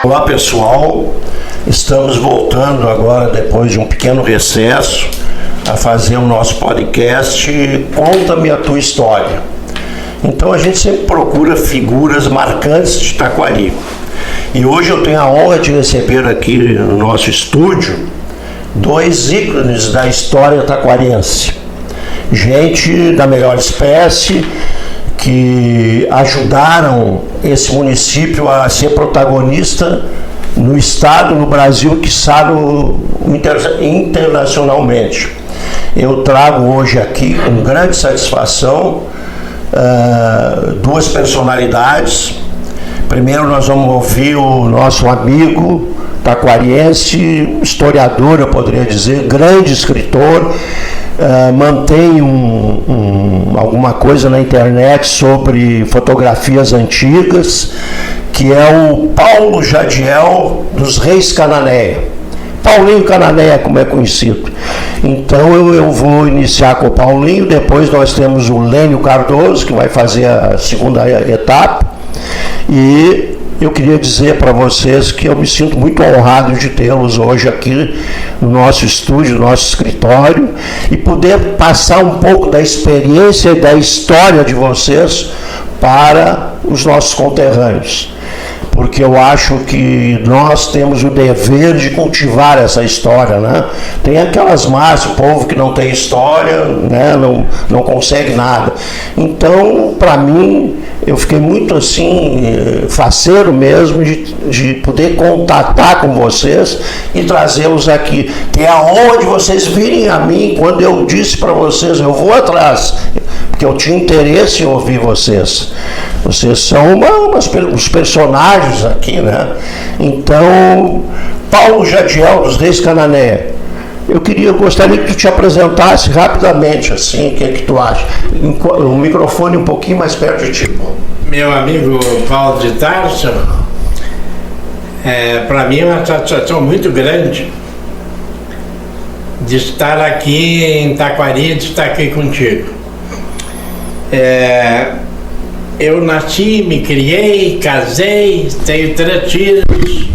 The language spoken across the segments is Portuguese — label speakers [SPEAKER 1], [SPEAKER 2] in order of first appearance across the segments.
[SPEAKER 1] Olá pessoal, estamos voltando agora depois de um pequeno recesso a fazer o nosso podcast Conta-me a Tua História. Então a gente sempre procura figuras marcantes de Taquari. E hoje eu tenho a honra de receber aqui no nosso estúdio dois ícones da história taquariense. Gente da melhor espécie, que ajudaram esse município a ser protagonista no estado, no Brasil, quiçá internacionalmente. Eu trago hoje aqui, com grande satisfação, duas personalidades. Primeiro nós vamos ouvir o nosso amigo taquariense, historiador, eu poderia dizer, grande escritor, mantém alguma coisa na internet sobre fotografias antigas, que é o Paulo Jadiel dos Reis Cananéia. Paulinho Cananéia, como é conhecido. Então eu vou iniciar com o Paulinho, depois nós temos o Lênio Cardoso, que vai fazer a segunda etapa, e eu queria dizer para vocês que eu me sinto muito honrado de tê-los hoje aqui no nosso estúdio, no nosso escritório, e poder passar um pouco da experiência e da história de vocês para os nossos conterrâneos. Porque eu acho que nós temos o dever de cultivar essa história, né? Tem aquelas massas, o povo que não tem história, né? não consegue nada. Então, para mim, eu fiquei muito assim, faceiro mesmo de poder contatar com vocês e trazê-los aqui. Ter a honra de vocês virem a mim quando eu disse para vocês, eu vou atrás, porque eu tinha interesse em ouvir vocês. Vocês são os personagens aqui, né? Então, Paulo Jadiel dos Reis Cananéia, eu gostaria que tu te apresentasse rapidamente, assim, o que é que tu acha? O microfone um pouquinho mais perto de ti.
[SPEAKER 2] Meu amigo Paulo de Tarso, para mim é uma satisfação muito grande de estar aqui em Taquari, de estar aqui contigo. Eu nasci, me criei, casei, tenho 3 filhos,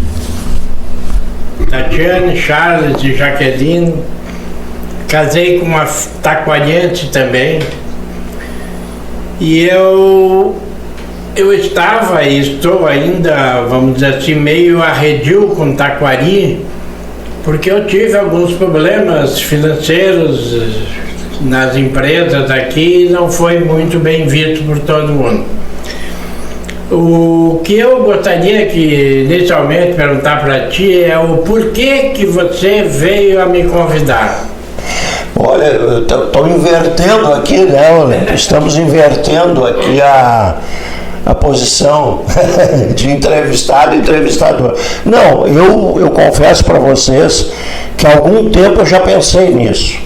[SPEAKER 2] Tatiane, Charles e Jaqueline. Casei com uma taquariense também. E eu estava e estou ainda, vamos dizer assim, meio arredio com Taquari, porque eu tive alguns problemas financeiros nas empresas aqui e não foi muito bem visto por todo mundo. O que eu gostaria que inicialmente perguntar para ti é o porquê que você veio a me convidar.
[SPEAKER 1] Olha, eu estou invertendo aqui, né? Estamos invertendo aqui a posição de entrevistado e entrevistador. Não, eu confesso para vocês que há algum tempo eu já pensei nisso.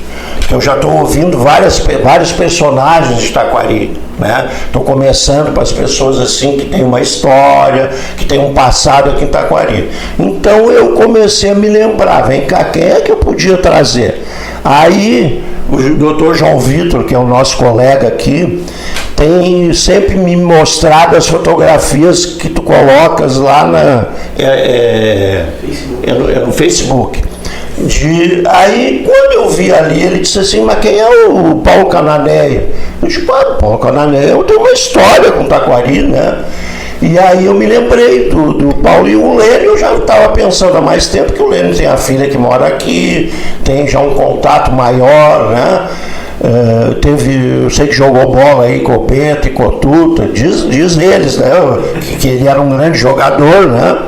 [SPEAKER 1] Eu já estou ouvindo vários personagens de Taquari, né? Estou começando para as pessoas assim que tem uma história, que tem um passado aqui em Taquari. Então eu comecei a me lembrar, vem cá, quem é que eu podia trazer? Aí o Dr. João Vitor, que é o nosso colega aqui, tem sempre me mostrado as fotografias que tu colocas lá no Facebook. Aí, quando eu vi ali, ele disse assim, mas quem é o Paulo Cananéia? Eu disse, o Paulo Cananéia tem uma história com Taquari, né? E aí eu me lembrei do Paulo e o Lênio. Eu já estava pensando há mais tempo que o Lênio tem a filha que mora aqui, tem já um contato maior, né? Eu sei que jogou bola aí com o Bento e com o Tuta, diz eles, né? Que ele era um grande jogador, né?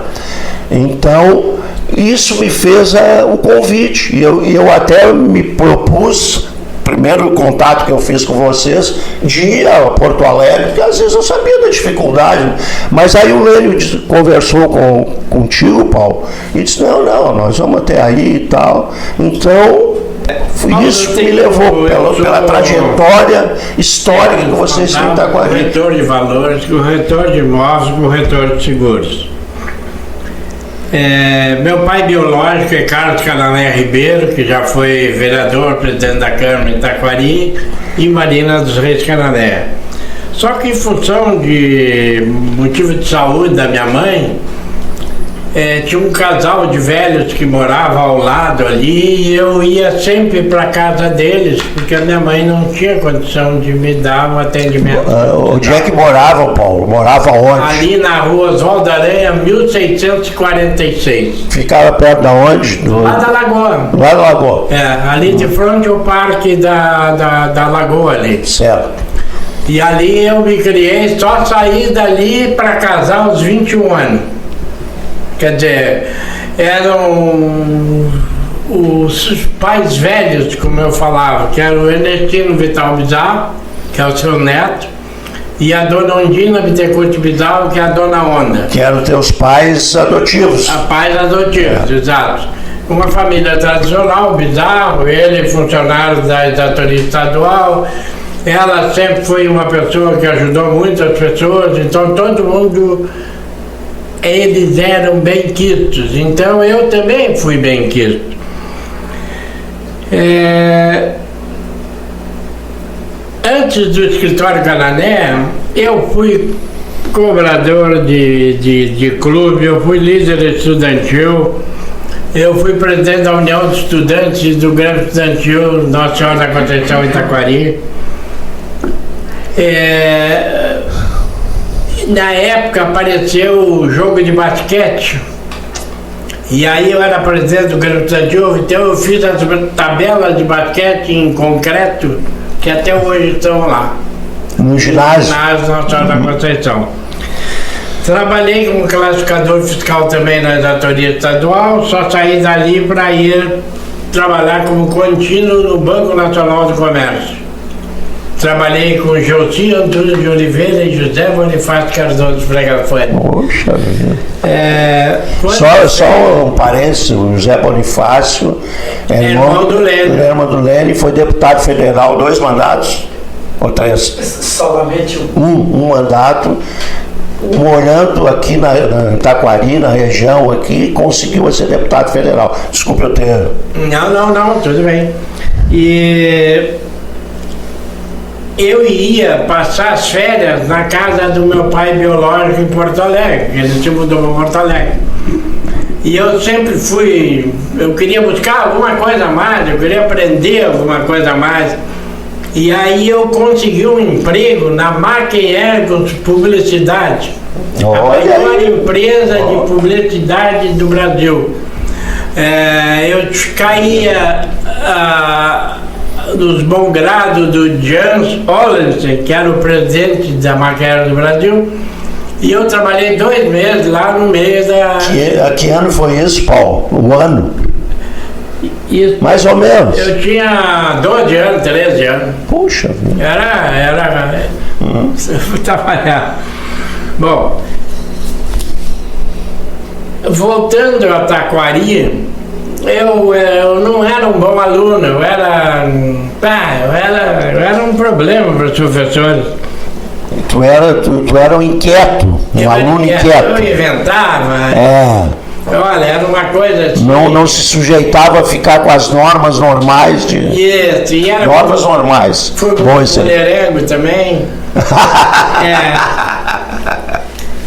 [SPEAKER 1] Então, isso me fez o convite, e eu até me propus, primeiro contato que eu fiz com vocês, de ir a Porto Alegre, porque às vezes eu sabia da dificuldade, mas aí o Lênio conversou contigo, Paulo, e disse, não, nós vamos até aí e tal. Então, isso que me levou pela trajetória histórica que vocês têm em Taquari.
[SPEAKER 2] Corretor de valores, corretor de imóveis, corretor de seguros. Meu pai biológico é Carlos Cananéia Ribeiro, que já foi vereador, presidente da Câmara em Taquari, e Marina dos Reis Cananéia. Só que em função de motivo de saúde da minha mãe, tinha um casal de velhos que morava ao lado ali e eu ia sempre para casa deles, porque a minha mãe não tinha condição de me dar um atendimento.
[SPEAKER 1] Onde é que morava, Paulo? Morava onde?
[SPEAKER 2] Ali na rua Oswaldo Aranha, 1646.
[SPEAKER 1] Ficava perto da onde?
[SPEAKER 2] Lá da Lagoa.
[SPEAKER 1] Lá da Lagoa.
[SPEAKER 2] Ali de frente ao parque da Lagoa ali.
[SPEAKER 1] Certo.
[SPEAKER 2] E ali eu me criei, só saí dali para casar aos 21 anos. Quer dizer, eram os pais velhos, como eu falava, que era o Ernestino Vital Bizarro, que é o seu neto, e a dona Ondina Bittencourt Bizarro, que é a dona Onda.
[SPEAKER 1] Que eram teus pais adotivos.
[SPEAKER 2] Pais adotivos, exato. Uma família tradicional, Bizarro, ele funcionário da exatoria estadual. Ela sempre foi uma pessoa que ajudou muitas pessoas, então todo mundo, eles eram bem quistos, então eu também fui bem quisto. Antes do escritório Canané, eu fui cobrador de clube, eu fui líder estudantil, eu fui presidente da União de Estudantes do Grêmio Estudantil Nossa Senhora da Conceição Itaquari. Na época apareceu o jogo de basquete e aí eu era presidente do Grêmio Estudantil, então eu fiz as tabelas de basquete em concreto que até hoje estão lá.
[SPEAKER 1] No ginásio?
[SPEAKER 2] No ginásio Nossa Senhora da Conceição. Trabalhei como classificador fiscal também na exatoria estadual, só saí dali para ir trabalhar como contínuo no Banco Nacional do Comércio. Trabalhei com Josi Antônio de Oliveira e José Bonifácio Cardoso Fregafone.
[SPEAKER 1] Poxa vida. Só um parênteses, o José Bonifácio é irmão do Lênin, foi deputado federal 2 mandatos, ou 3?
[SPEAKER 3] Solamente
[SPEAKER 1] um mandato, morando aqui na Taquari, na região aqui, conseguiu ser deputado federal. Desculpe eu ter...
[SPEAKER 2] Não, tudo bem. E eu ia passar as férias na casa do meu pai biológico em Porto Alegre, ele se mudou para Porto Alegre. E eu sempre eu queria buscar alguma coisa a mais, eu queria aprender alguma coisa a mais. E aí eu consegui um emprego na Macken Ergos Publicidade, a maior empresa de publicidade do Brasil. Eu caía nos bons grados do Jans Ollensen, que era o presidente da Macken Ergos do Brasil, e eu trabalhei 2 meses lá no meio da...
[SPEAKER 1] Que ano foi isso, Paulo? Um ano?
[SPEAKER 2] Isso.
[SPEAKER 1] Mais ou menos.
[SPEAKER 2] Eu tinha 12 anos, 13 anos.
[SPEAKER 1] Puxa.
[SPEAKER 2] Eu fui trabalhar. Bom, voltando a Taquari, eu não era um bom aluno, eu era um problema para os professores.
[SPEAKER 1] Tu era um inquieto, aluno inquieto.
[SPEAKER 2] Eu inventava. Olha, era uma coisa assim.
[SPEAKER 1] Não se sujeitava a ficar com as normas normais de...
[SPEAKER 2] Isso, e era
[SPEAKER 1] normas normais.
[SPEAKER 2] Fui mulherengo também.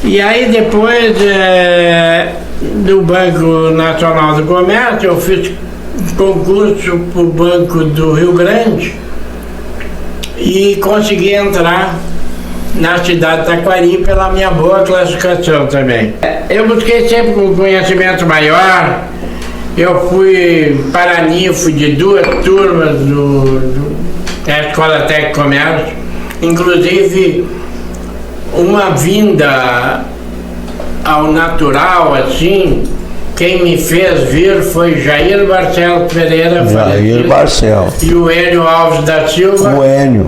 [SPEAKER 2] E aí depois do Banco Nacional do Comércio, eu fiz concurso para o Banco do Rio Grande e consegui entrar na cidade de Taquari pela minha boa classificação também. Eu busquei sempre um conhecimento maior. Eu fui paraninfo de 2 turmas da Escola Técnica de Comércio, inclusive uma vinda ao natural assim. Quem me fez vir foi Jair Barcelos Pereira, e o Enio Alves da Silva,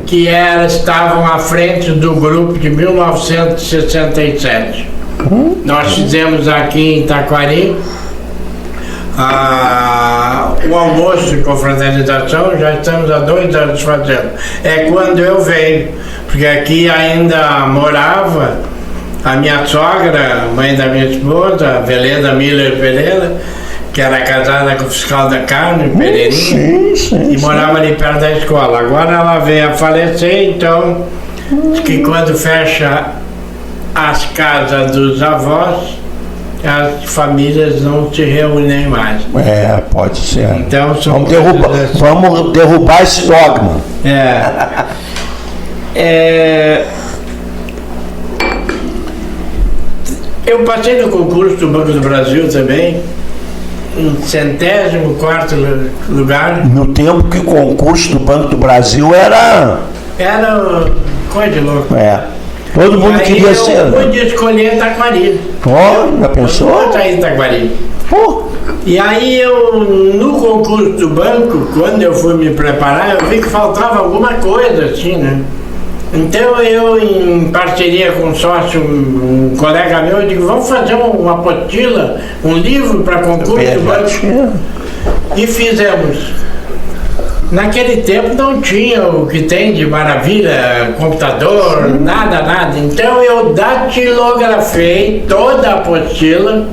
[SPEAKER 2] que estavam à frente do grupo de 1967. Nós fizemos aqui em Taquari o almoço de confraternização, já estamos há 2 anos fazendo. É quando eu venho, porque aqui ainda morava a minha sogra, mãe da minha esposa, Veleda Miller Pereira, que era casada com o fiscal da carne, Pereirinho, e morava ali perto da escola. Agora ela veio a falecer, então, que quando fecha as casas dos avós, as famílias não se reúnem mais.
[SPEAKER 1] Pode ser.
[SPEAKER 2] Então,
[SPEAKER 1] vamos derrubar esse dogma.
[SPEAKER 2] Eu passei no concurso do Banco do Brasil também, em 104º lugar.
[SPEAKER 1] No tempo que o concurso do Banco do Brasil era
[SPEAKER 2] coisa de louco.
[SPEAKER 1] Todo mundo queria ser.
[SPEAKER 2] Eu pude escolher Taquari.
[SPEAKER 1] Já pensou?
[SPEAKER 2] Eu saí de Taquari. E aí no concurso do banco, quando eu fui me preparar, eu vi que faltava alguma coisa assim, né? Então eu, em parceria com um sócio, um colega meu, eu digo, vamos fazer uma apostila, um livro para concurso do banco. E fizemos. Naquele tempo não tinha o que tem de maravilha, computador, nada. Então eu datilografei toda a apostila,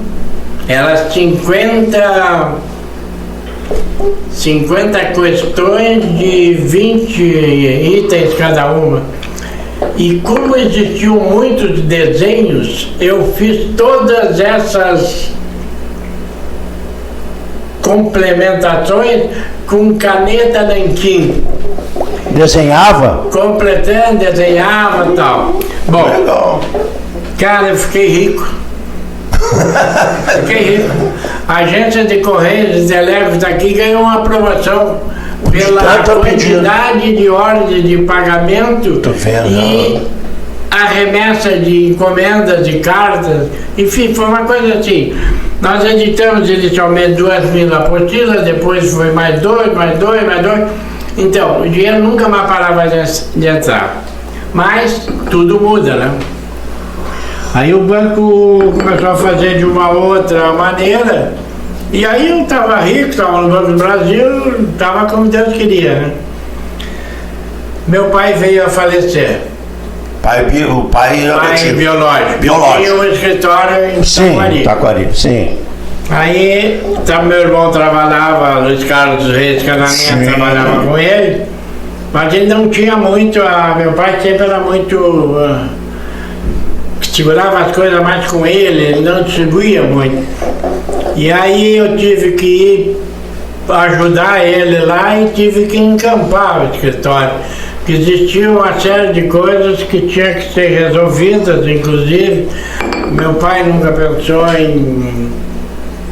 [SPEAKER 2] elas 50 questões de 20 itens cada uma. E como existiam muitos desenhos, eu fiz todas essas complementações com caneta nanquim.
[SPEAKER 1] Desenhava?
[SPEAKER 2] Completando, desenhava e tal. Bom,
[SPEAKER 1] legal.
[SPEAKER 2] Cara, eu fiquei rico. A agência de Correios de Telégrafos daqui ganhou uma aprovação pela quantidade de ordens de pagamento e a remessa de encomendas de cartas. Enfim, foi uma coisa assim. Nós editamos inicialmente 2.000 apostilas, depois foi mais dois. Então, o dinheiro nunca mais parava de entrar. Mas tudo muda, né? Aí o banco começou a fazer de uma outra maneira, e aí eu estava rico, estava no Banco do Brasil, estava como Deus queria, né? Meu pai veio a falecer.
[SPEAKER 1] O pai
[SPEAKER 2] biológico. Tinha um escritório em
[SPEAKER 1] Taquari. Sim.
[SPEAKER 2] Aí meu irmão trabalhava, Luiz Carlos Reis Cananeta, trabalhava com ele, mas ele não tinha muito, meu pai sempre era muito... segurava as coisas mais com ele não distribuía muito. E aí eu tive que ir ajudar ele lá e tive que encampar o escritório. Porque existia uma série de coisas que tinham que ser resolvidas, inclusive meu pai nunca pensou em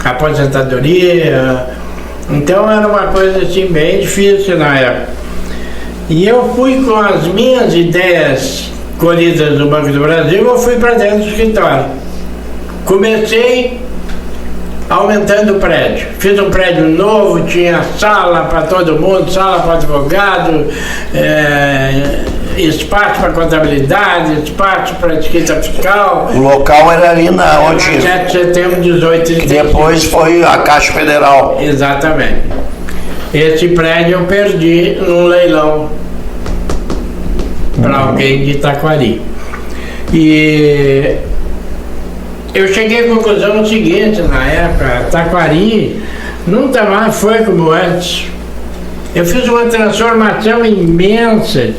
[SPEAKER 2] aposentadoria, então era uma coisa assim bem difícil na época. E eu fui com as minhas ideias colhidas do Banco do Brasil, eu fui para dentro do escritório. Comecei aumentando o prédio. Fiz um prédio novo, tinha sala para todo mundo, sala para advogado, espaço para contabilidade, espaço para escrita fiscal.
[SPEAKER 1] O local era ali na onde...
[SPEAKER 2] 7 de setembro de 1835.
[SPEAKER 1] Depois foi a Caixa Federal.
[SPEAKER 2] Exatamente. Esse prédio eu perdi num leilão para alguém de Taquari. E eu cheguei à conclusão seguinte, na época, Taquari nunca mais foi como antes. Eu fiz uma transformação imensa,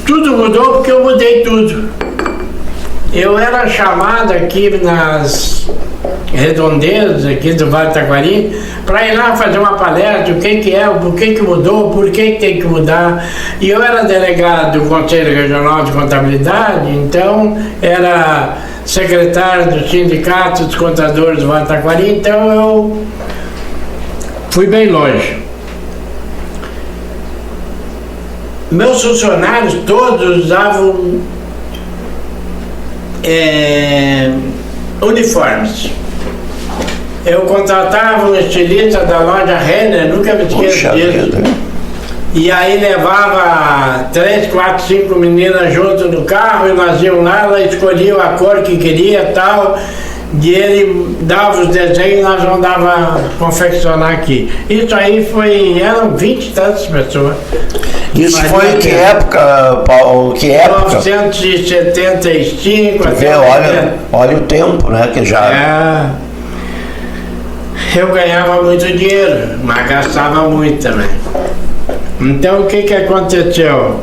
[SPEAKER 2] tudo mudou porque eu mudei tudo. Eu era chamado aqui nas redondezas aqui do Vale do Taquari para ir lá fazer uma palestra, o que é, por que mudou, por que tem que mudar. E eu era delegado do Conselho Regional de Contabilidade, então era secretário do Sindicato dos Contadores do Vale do Taquari, então eu fui bem longe. Meus funcionários todos usavam uniformes. Eu contratava um estilista da loja Renner, nunca me esqueço disso. E aí levava 3, 4, 5 meninas junto no carro e nós íamos lá, ela escolhia a cor que queria e tal. E ele dava os desenhos e nós mandava confeccionar aqui. Isso aí eram 20 e tantas pessoas.
[SPEAKER 1] Isso foi em que época, Paulo? Que época?
[SPEAKER 2] 1975.
[SPEAKER 1] Olha o tempo, né? Que já...
[SPEAKER 2] Eu ganhava muito dinheiro, mas gastava muito também. Então o que aconteceu?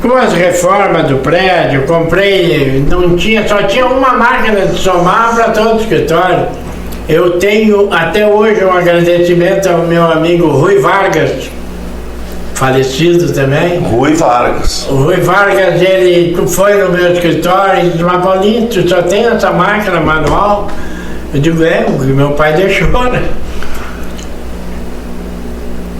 [SPEAKER 2] Com as reformas do prédio, comprei, só tinha uma máquina de somar para todo o escritório. Eu tenho até hoje um agradecimento ao meu amigo Rui Vargas, falecido também.
[SPEAKER 1] Rui Vargas.
[SPEAKER 2] O Rui Vargas, ele foi no meu escritório e disse: mas Paulinho, tu só tem essa máquina manual? Eu digo: o que meu pai deixou, né?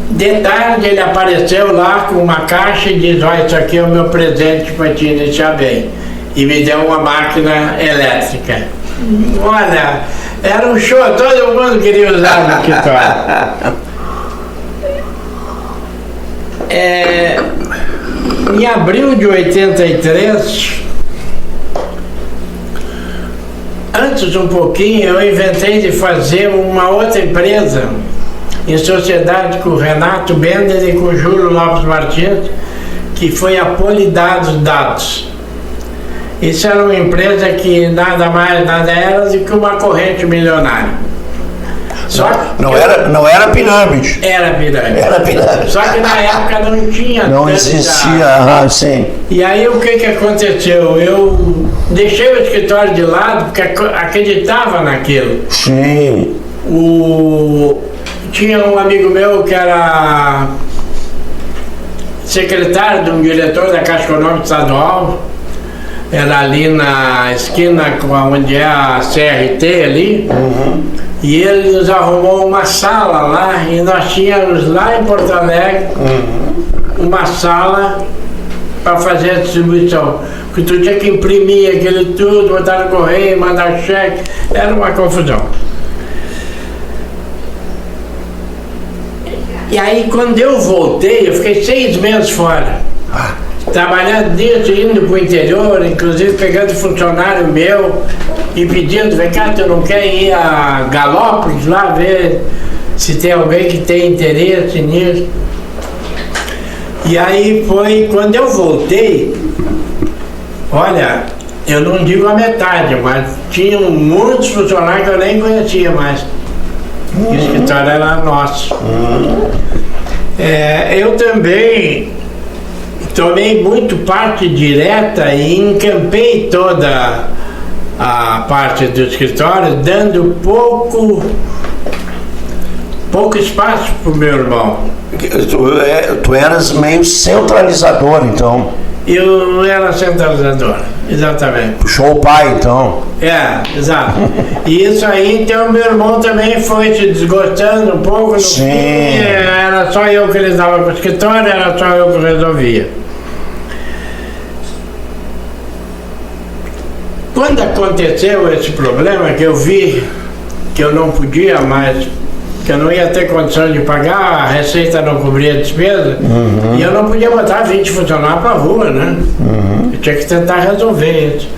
[SPEAKER 2] De tarde ele apareceu lá com uma caixa e disse: olha, isso aqui é o meu presente para te iniciar bem. E me deu uma máquina elétrica. Olha, era um show, todo mundo queria usar no escritório. Em abril de 83, antes um pouquinho, eu inventei de fazer uma outra empresa em sociedade com o Renato Bender e com o Júlio Lopes Martins, que foi a Polidados Dados. Isso era uma empresa que nada mais, nada era do que uma corrente milionária.
[SPEAKER 1] Não era pirâmide.
[SPEAKER 2] Era pirâmide.
[SPEAKER 1] Era pirâmide.
[SPEAKER 2] Só que na época não tinha.
[SPEAKER 1] Não existia, sim.
[SPEAKER 2] E aí o que aconteceu? Eu deixei o escritório de lado porque acreditava naquilo.
[SPEAKER 1] Sim.
[SPEAKER 2] Tinha um amigo meu que era secretário de um diretor da Caixa Econômica Estadual, era ali na esquina com onde é a CRT ali, e ele nos arrumou uma sala lá, e nós tínhamos lá em Porto Alegre uma sala para fazer a distribuição, que tu tinha que imprimir aquele tudo, botar no correio, mandar cheque, era uma confusão. E aí quando eu voltei, eu fiquei 6 meses fora, trabalhando nisso, indo para o interior, inclusive pegando funcionário meu e pedindo: vem cá, tu não quer ir a Galópolis lá ver se tem alguém que tem interesse nisso? E aí foi quando eu voltei, olha, eu não digo a metade, mas tinham muitos funcionários que eu nem conhecia mais. O escritório era nosso. Eu também tomei muito parte direta e encampei toda a parte do escritório, dando pouco espaço para o meu irmão.
[SPEAKER 1] Tu eras meio centralizador, então.
[SPEAKER 2] Eu era centralizador, exatamente.
[SPEAKER 1] Puxou o pai, então.
[SPEAKER 2] Exato. E isso aí, então, meu irmão também foi se desgostando um pouco. No
[SPEAKER 1] Sim.
[SPEAKER 2] fim, era só eu que eles davam para o escritório, era só eu que resolvia. Quando aconteceu esse problema, que eu vi que eu não podia mais, que eu não ia ter condição de pagar, a receita não cobria a despesa, e eu não podia botar 20 funcionários para a rua, né? Eu tinha que tentar resolver isso.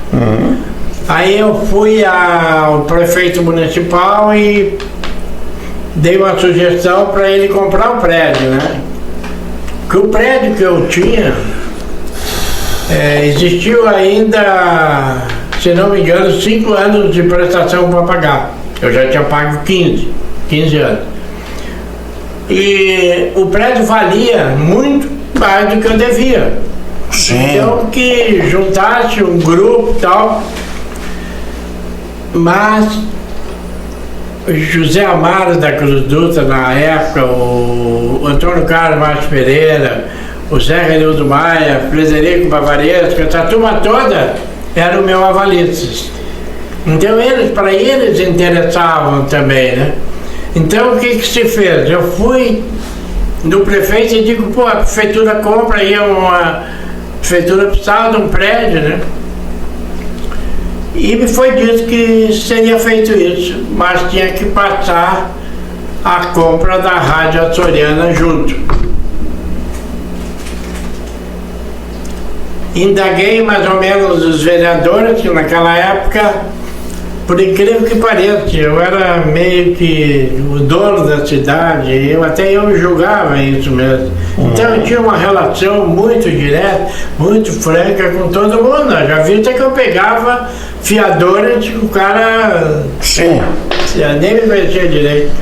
[SPEAKER 2] Aí eu fui ao prefeito municipal e dei uma sugestão para ele comprar o prédio, né? Que o prédio que eu tinha, existiu ainda, se não me engano, 5 anos de prestação para pagar. Eu já tinha pago 15 anos. E o prédio valia muito mais do que eu devia.
[SPEAKER 1] Sim.
[SPEAKER 2] Então que juntasse um grupo e tal. Mas o José Amaro da Cruz Dutra na época, o Antônio Carlos Marques Pereira, o Zé Renildo Maia, Frederico Bavaresco, essa turma toda era o meu avalices. Então para eles interessavam também, né? Então o que se fez? Eu fui no prefeito e digo: pô, a prefeitura compra aí, a prefeitura precisava de um prédio, né? E me foi dito que seria feito isso, mas tinha que passar a compra da Rádio Açoriana junto. Indaguei mais ou menos os vereadores, que naquela época, por incrível que pareça, eu era meio que o dono da cidade, até eu julgava isso mesmo. Então eu tinha uma relação muito direta, muito franca com todo mundo. Já vi até que eu pegava fiadores que o cara
[SPEAKER 1] Sim.
[SPEAKER 2] nem me conhecia direito.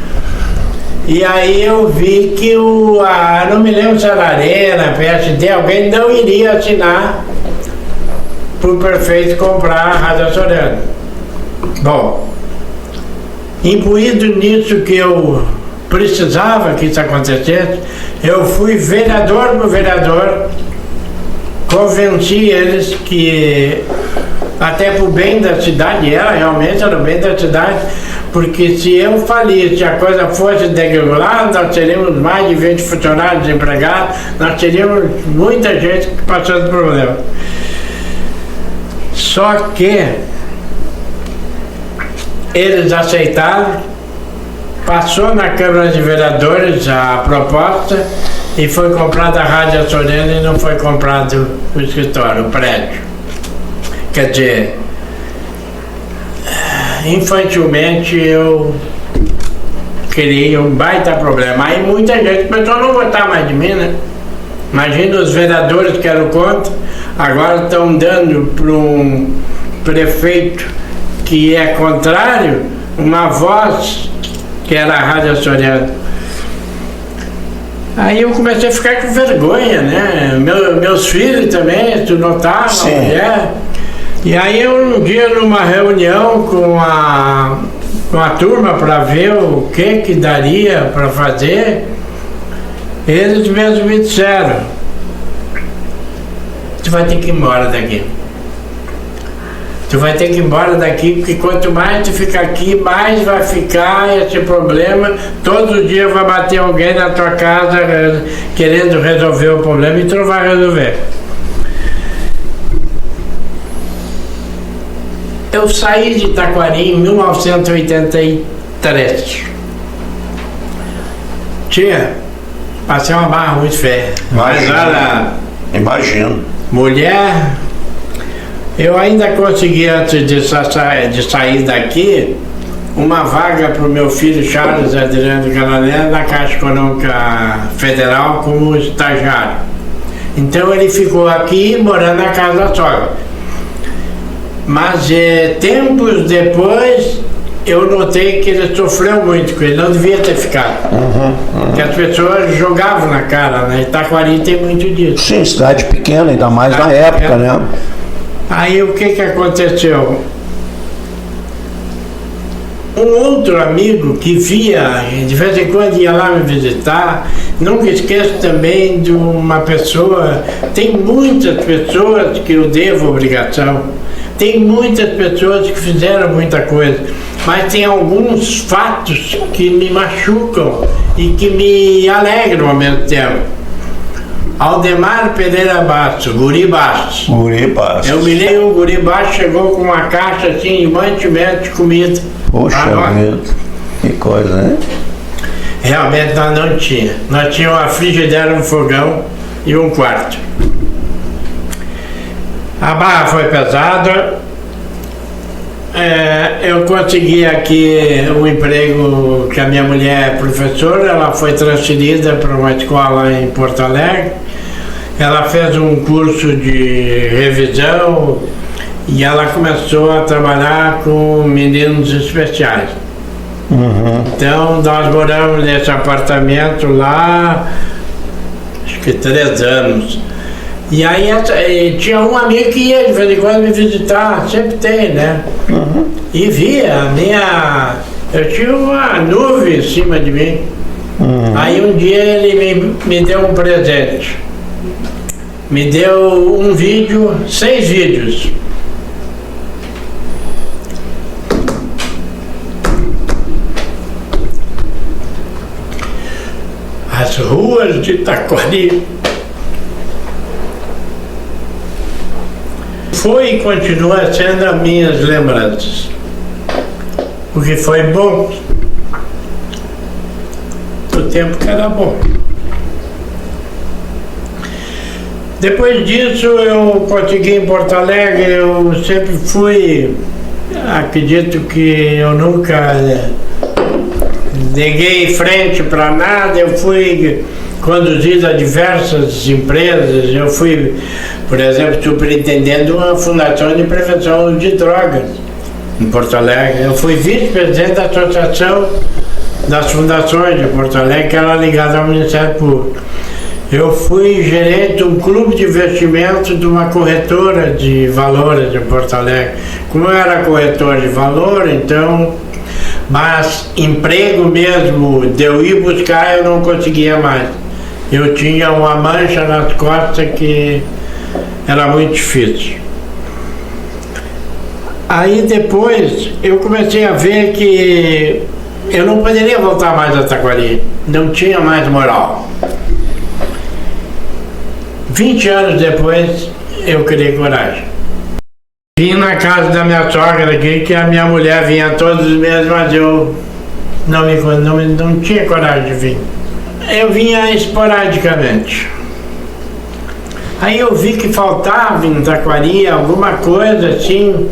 [SPEAKER 2] E aí eu vi que não me lembro se era a Arena, PSD, alguém não iria assinar para o prefeito comprar a Rádio Açoriana. Bom, imbuído nisso que eu precisava que isso acontecesse, eu fui vereador por vereador, convenci eles que até para o bem da cidade, realmente era o bem da cidade, porque se eu falisse, se a coisa fosse degradar, nós teríamos mais de 20 funcionários desempregados, nós teríamos muita gente passando problema. Só que eles aceitaram, passou na Câmara de Vereadores a proposta e foi comprada a Rádio Açoriana e não foi comprado o escritório, o prédio. Quer dizer, infantilmente eu criei um baita problema. Aí muita gente pensou, não votar mais de mim, né? Imagina os vereadores que eram contra, agora estão dando para um prefeito que é contrário uma voz que era a Rádio Açoriana. Aí eu comecei a ficar com vergonha, né? Meus filhos também, tu notava, a mulher. E aí eu um dia numa reunião com a turma para ver o que daria para fazer, eles mesmos me disseram, tu vai ter que ir embora daqui. Tu vai ter que ir embora daqui, porque quanto mais tu ficar aqui, mais vai ficar esse problema. Todo dia vai bater alguém na tua casa querendo resolver o problema e tu não vai resolver. Eu saí de Taquari em 1983. Passei uma barra muito feia. Mas olha,
[SPEAKER 1] imagino.
[SPEAKER 2] Mulher, eu ainda consegui, antes de sair daqui, uma vaga para o meu filho Charles Adriano Galané na Caixa Econômica Federal como estagiário. Então ele ficou aqui morando na casa da sogra. Mas tempos depois eu notei que ele sofreu muito, que ele não devia ter ficado. Porque as pessoas jogavam na cara, né? Itaquari tem muito disso.
[SPEAKER 1] Sim, cidade pequena, ainda mais na época, né?
[SPEAKER 2] Aí o que aconteceu? Um outro amigo que via, de vez em quando ia lá me visitar, nunca esqueço também de uma pessoa, tem muitas pessoas que eu devo obrigação, tem muitas pessoas que fizeram muita coisa, mas tem alguns fatos que me machucam e que me alegram ao mesmo tempo. Aldemar Pereira Bastos, Guri Bastos.
[SPEAKER 1] Guri Bastos.
[SPEAKER 2] Eu me lembro, o Guri Bastos chegou com uma caixa assim de mantimento de comida.
[SPEAKER 1] Poxa vida, que coisa, né?
[SPEAKER 2] Realmente nós não tinha. Nós tínhamos uma frigideira, um fogão e um quarto. A barra foi pesada. Eu consegui aqui um emprego, que a minha mulher é professora, ela foi transferida para uma escola em Porto Alegre. Ela fez um curso de revisão e ela começou a trabalhar com meninos especiais. Então nós moramos nesse apartamento lá, acho que 3 anos. E aí tinha um amigo que ia de vez em quando me visitar, sempre tem, né? E via eu tinha uma nuvem em cima de mim. Aí um dia ele me deu um presente. Me deu um vídeo, 6 vídeos. As ruas de Taquari. Foi e continua sendo as minhas lembranças. Porque foi bom. O tempo que era bom. Depois disso eu consegui em Porto Alegre, eu sempre fui, acredito que eu nunca neguei frente para nada, eu fui conduzido a diversas empresas, eu fui, por exemplo, superintendente de uma fundação de prevenção de drogas em Porto Alegre, eu fui vice-presidente da Associação das fundações de Porto Alegre, que era ligada ao Ministério Público. Eu fui gerente de um clube de investimento de uma corretora de valores de Porto Alegre. Como eu era corretor de valor, então, mas emprego mesmo, de eu ir buscar, eu não conseguia mais. Eu tinha uma mancha nas costas que era muito difícil. Aí depois eu comecei a ver que eu não poderia voltar mais a Taquari, não tinha mais moral. 20 anos depois eu criei coragem. Vim na casa da minha sogra aqui, que a minha mulher vinha todos os meses, mas eu não tinha coragem de vir. Eu vinha esporadicamente. Aí eu vi que faltava em Taquari alguma coisa assim,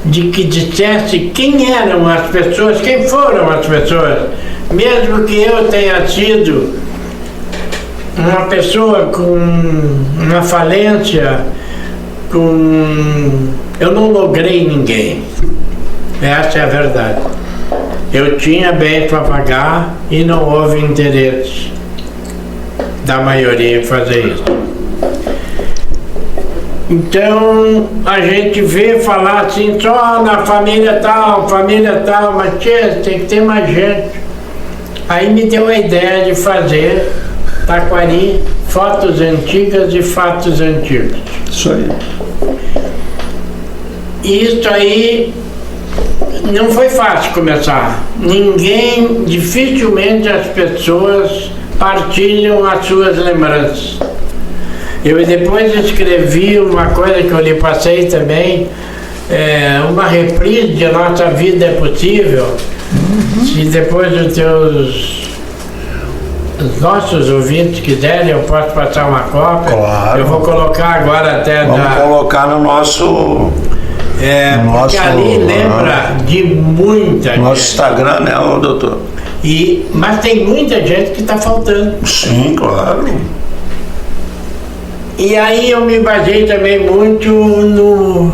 [SPEAKER 2] de que dissesse quem eram as pessoas, quem foram as pessoas, mesmo que eu tenha sido uma pessoa com uma falência, eu não logrei ninguém. Essa é a verdade. Eu tinha bem para pagar e não houve interesse da maioria em fazer isso. Então a gente vê falar assim, só na família tal, mas tem que ter mais gente. Aí me deu a ideia de fazer Taquari, fotos antigas e fatos antigos.
[SPEAKER 1] Isso aí.
[SPEAKER 2] Isso aí não foi fácil começar. Dificilmente as pessoas partilham as suas lembranças. Eu depois escrevi uma coisa que eu lhe passei também, uma reprise de Nossa Vida é Possível. Se depois os nossos ouvintes quiserem, eu posso passar uma cópia.
[SPEAKER 1] Claro.
[SPEAKER 2] Eu vou colocar agora até
[SPEAKER 1] Vamos colocar no nosso...
[SPEAKER 2] porque ali lembra de muita gente.
[SPEAKER 1] Nosso Instagram, né, doutor?
[SPEAKER 2] Mas tem muita gente que está faltando.
[SPEAKER 1] Sim, claro.
[SPEAKER 2] E aí eu me baseei também muito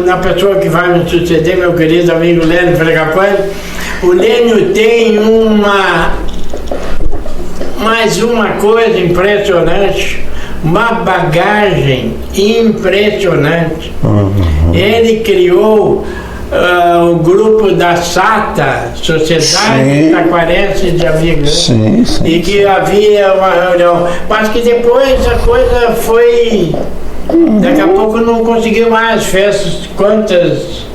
[SPEAKER 2] na pessoa que vai me suceder, meu querido amigo Lênio Fragapane. O Lênio tem mais uma coisa impressionante, uma bagagem impressionante. Ele criou o grupo da SATA, Sociedade Taquarense de Amigos, e que havia uma reunião, mas que depois a coisa foi, daqui a pouco não conseguiu mais, fez quantas?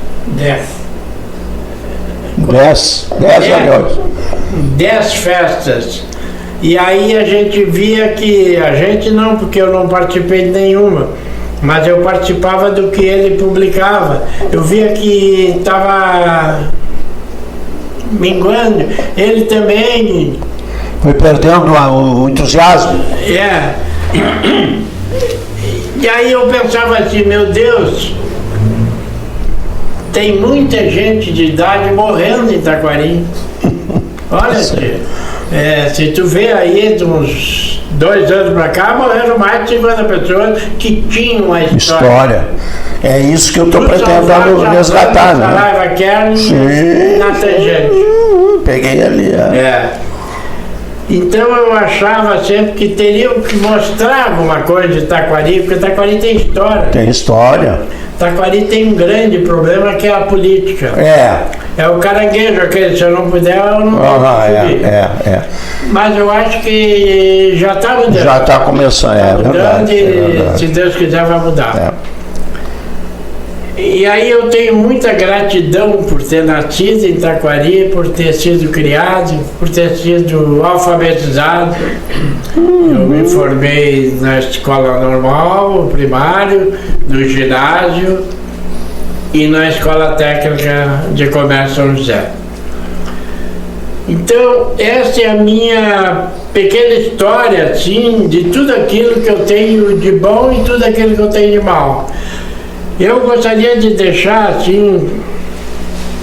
[SPEAKER 2] 10 festas. E aí a gente via que, não, porque eu não participei de nenhuma, mas eu participava do que ele publicava. Eu via que estava minguando. Ele também
[SPEAKER 1] foi perdendo o entusiasmo.
[SPEAKER 2] E aí eu pensava assim, meu Deus, tem muita gente de idade morrendo em Taquari. Olha, se tu vê aí de uns 2 anos para cá, morreram mais de 50 pessoas que tinham a história.
[SPEAKER 1] É isso que eu estou pretendendo resgatar, né?
[SPEAKER 2] Saraiva Kern, na tangente.
[SPEAKER 1] Peguei ali.
[SPEAKER 2] Então eu achava sempre que teriam que mostrar alguma coisa de Taquari, porque Taquari tem história.
[SPEAKER 1] Tem história.
[SPEAKER 2] Taquari tem um grande problema que é a política. É o caranguejo, aquele, se eu não puder, eu não posso subir. Mas eu acho que já está mudando.
[SPEAKER 1] Já está começando, verdade.
[SPEAKER 2] E se Deus quiser vai mudar. E aí eu tenho muita gratidão por ter nascido em Taquari, por ter sido criado, por ter sido alfabetizado. Eu me formei na escola normal, primário, no ginásio e na Escola Técnica de Comércio São José. Então, essa é a minha pequena história, assim, de tudo aquilo que eu tenho de bom e tudo aquilo que eu tenho de mal. Eu gostaria de deixar, assim,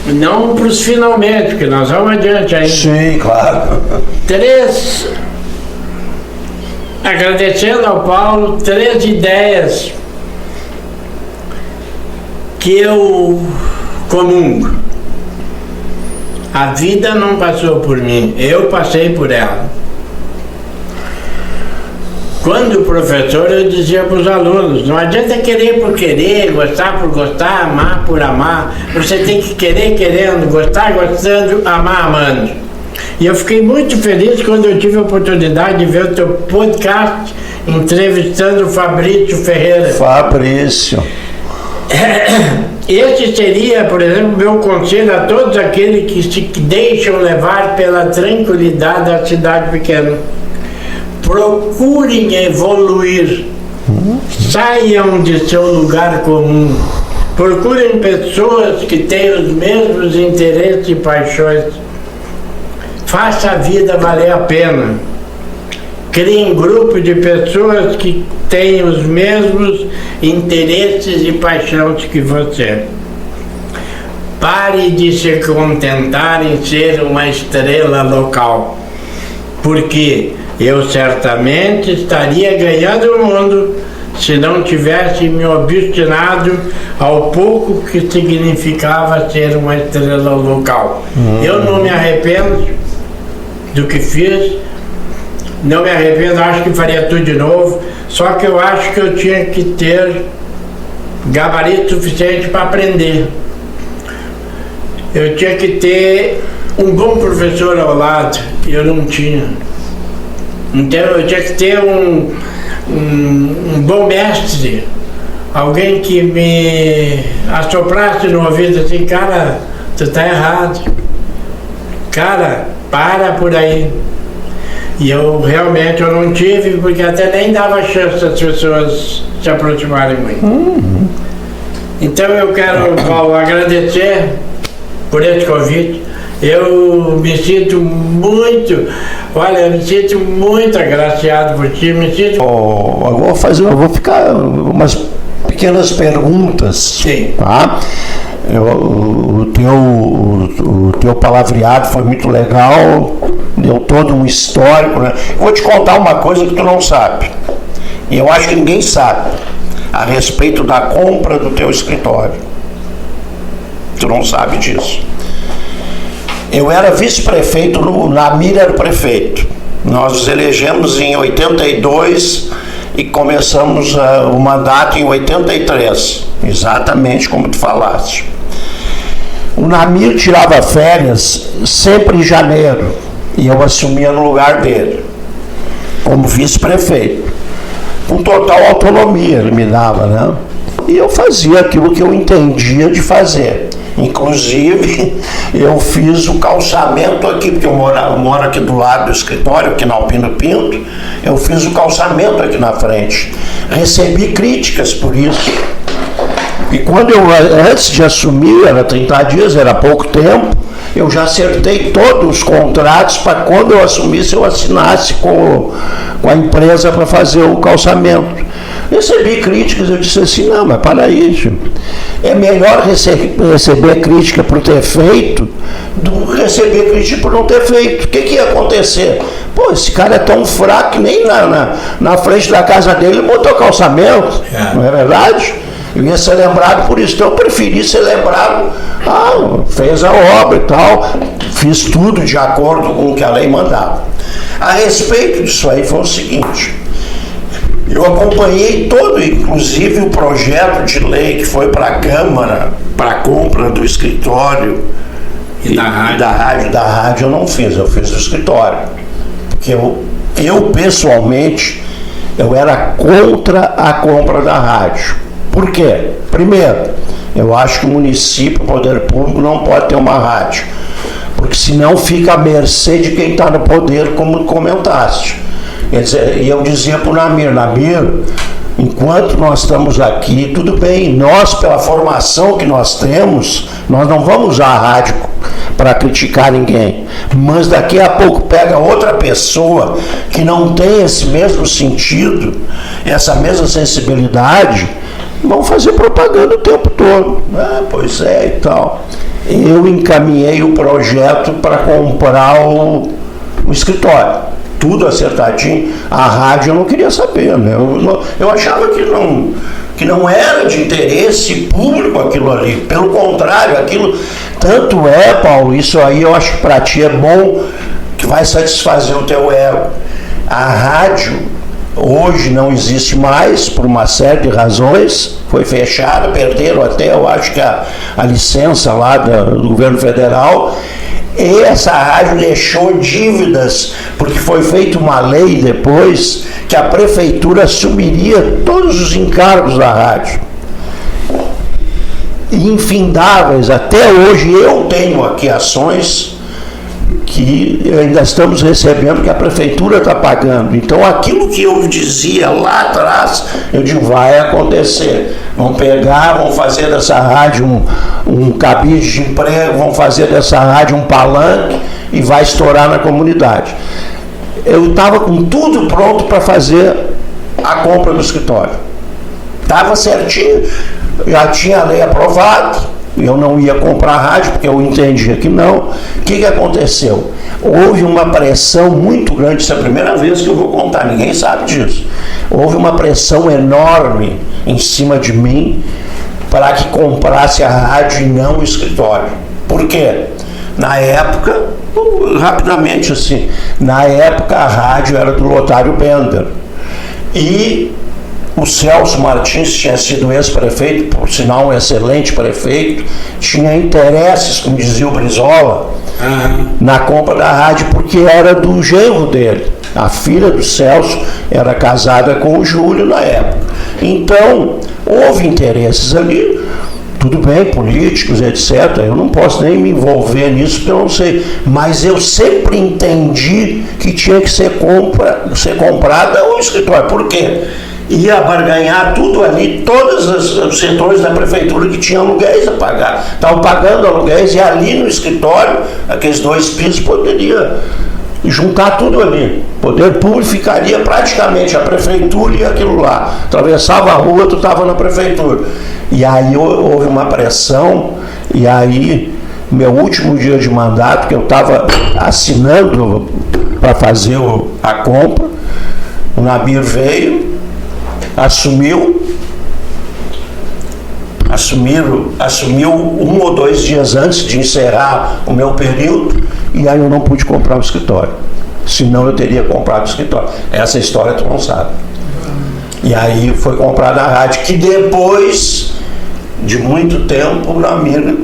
[SPEAKER 2] não para os finalmente, porque nós vamos adiante ainda.
[SPEAKER 1] Sim, claro.
[SPEAKER 2] Agradecendo ao Paulo, 3 ideias que eu comungo. A vida não passou por mim, eu passei por ela. Quando professor, eu dizia para os alunos, não adianta querer por querer, gostar por gostar, amar por amar. Você tem que querer querendo, gostar gostando, amar amando. E eu fiquei muito feliz quando eu tive a oportunidade de ver o teu podcast entrevistando o Fabrício Ferreira.
[SPEAKER 1] Fabrício.
[SPEAKER 2] Esse seria, por exemplo, meu conselho a todos aqueles que se deixam levar pela tranquilidade da cidade pequena. Procurem evoluir, saiam de seu lugar comum, procurem pessoas que têm os mesmos interesses e paixões, faça a vida valer a pena, criem grupo de pessoas que têm os mesmos interesses e paixões que você. Pare de se contentar em ser uma estrela local, porque eu certamente estaria ganhando o mundo se não tivesse me obstinado ao pouco que significava ser uma estrela local. Eu não me arrependo do que fiz, não me arrependo, acho que faria tudo de novo, só que eu acho que eu tinha que ter gabarito suficiente para aprender. Eu tinha que ter um bom professor ao lado, e eu não tinha. Então eu tinha que ter um bom mestre, alguém que me assoprasse no ouvido assim, cara, tu tá errado, cara, para por aí. E eu realmente eu não tive, porque até nem dava chance das pessoas se aproximarem muito. Então eu quero, Paulo, agradecer por esse convite. Eu me sinto muito, olha, eu me sinto muito agraciado por ti, me sinto...
[SPEAKER 1] Eu vou ficar umas pequenas perguntas.
[SPEAKER 2] Sim.
[SPEAKER 1] Tá? O teu palavreado foi muito legal, deu todo um histórico, né? Vou te contar uma coisa que tu não sabe, e eu acho que ninguém sabe, a respeito da compra do teu escritório. Tu não sabe disso. Eu era vice-prefeito, Namir era o prefeito. Nós nos elegemos em 82 e começamos o mandato em 83, exatamente como tu falaste. O Namir tirava férias sempre em janeiro e eu assumia no lugar dele, como vice-prefeito. Com total autonomia ele me dava, né? E eu fazia aquilo que eu entendia de fazer. Inclusive, eu fiz o calçamento aqui, porque eu moro aqui do lado do escritório, aqui na Alpino Pinto, eu fiz o calçamento aqui na frente. Recebi críticas por isso. E quando eu, antes de assumir, era 30 dias, era pouco tempo, eu já acertei todos os contratos para quando eu assumisse, eu assinasse com a empresa para fazer o calçamento. Recebi críticas, eu disse assim, não, mas para isso, é melhor receber crítica por ter feito do que receber crítica por não ter feito. O que ia acontecer? Pô, esse cara é tão fraco que nem na frente da casa dele botou calçamento, não é verdade? Eu ia ser lembrado por isso, então eu preferi ser lembrado, fez a obra e tal, fiz tudo de acordo com o que a lei mandava. A respeito disso aí foi o seguinte, eu acompanhei todo, inclusive o projeto de lei que foi para a Câmara, para a compra do escritório e da rádio eu não fiz, eu fiz do escritório, porque eu pessoalmente, eu era contra a compra da rádio. Por quê? Primeiro, eu acho que o município, o poder público, não pode ter uma rádio, porque senão fica à mercê de quem está no poder, como comentaste. E eu dizia para o Namir, enquanto nós estamos aqui, tudo bem, nós, pela formação que nós temos, nós não vamos usar a rádio para criticar ninguém, mas daqui a pouco pega outra pessoa que não tem esse mesmo sentido, essa mesma sensibilidade, vão fazer propaganda o tempo todo. Pois é e tal. Eu encaminhei o projeto para comprar o escritório. Tudo acertadinho. A rádio eu não queria saber, né? Eu achava que que não era de interesse público aquilo ali. Pelo contrário, aquilo... Tanto é, Paulo, isso aí eu acho que para ti é bom, que vai satisfazer o teu ego. A rádio hoje não existe mais, por uma série de razões, foi fechada, perderam até, eu acho que a licença lá do governo federal, e essa rádio deixou dívidas, porque foi feita uma lei depois que a prefeitura assumiria todos os encargos da rádio. Infindáveis, até hoje eu tenho aqui ações que ainda estamos recebendo, que a prefeitura está pagando. Então aquilo que eu dizia lá atrás, eu digo, vai acontecer. Vão pegar, vão fazer dessa rádio um cabide de emprego, vão fazer dessa rádio um palanque e vai estourar na comunidade. Eu estava com tudo pronto para fazer a compra do escritório. Estava certinho, já tinha a lei aprovada. Eu não ia comprar rádio, porque eu entendia que não. O que aconteceu? Houve uma pressão muito grande, isso é a primeira vez que eu vou contar, ninguém sabe disso. Houve uma pressão enorme em cima de mim para que comprasse a rádio e não o escritório. Por quê? Na época, rapidamente assim, na época a rádio era do Lotário Bender. E o Celso Martins tinha sido ex-prefeito, por sinal um excelente prefeito, tinha interesses, como dizia o Brizola, na compra da rádio, porque era do genro dele. A filha do Celso era casada com o Júlio na época. Então, houve interesses ali, tudo bem, políticos, etc. Eu não posso nem me envolver nisso, porque eu não sei. Mas eu sempre entendi que tinha que ser comprada o escritório. Por quê? Ia barganhar tudo ali, todos os setores da prefeitura que tinham aluguéis a pagar. Estavam pagando aluguéis e ali no escritório, aqueles 2 pisos, poderia juntar tudo ali. O poder público ficaria praticamente a prefeitura e aquilo lá. Atravessava a rua, tu estava na prefeitura. E aí houve uma pressão, e aí, meu último dia de mandato, que eu estava assinando para fazer a compra, o Nabir veio, assumiu 1 ou 2 dias antes de encerrar o meu período, e aí eu não pude comprar o escritório. Senão eu teria comprado o escritório. Essa história tu não sabe. E aí foi comprada a rádio, que depois de muito tempo o Namir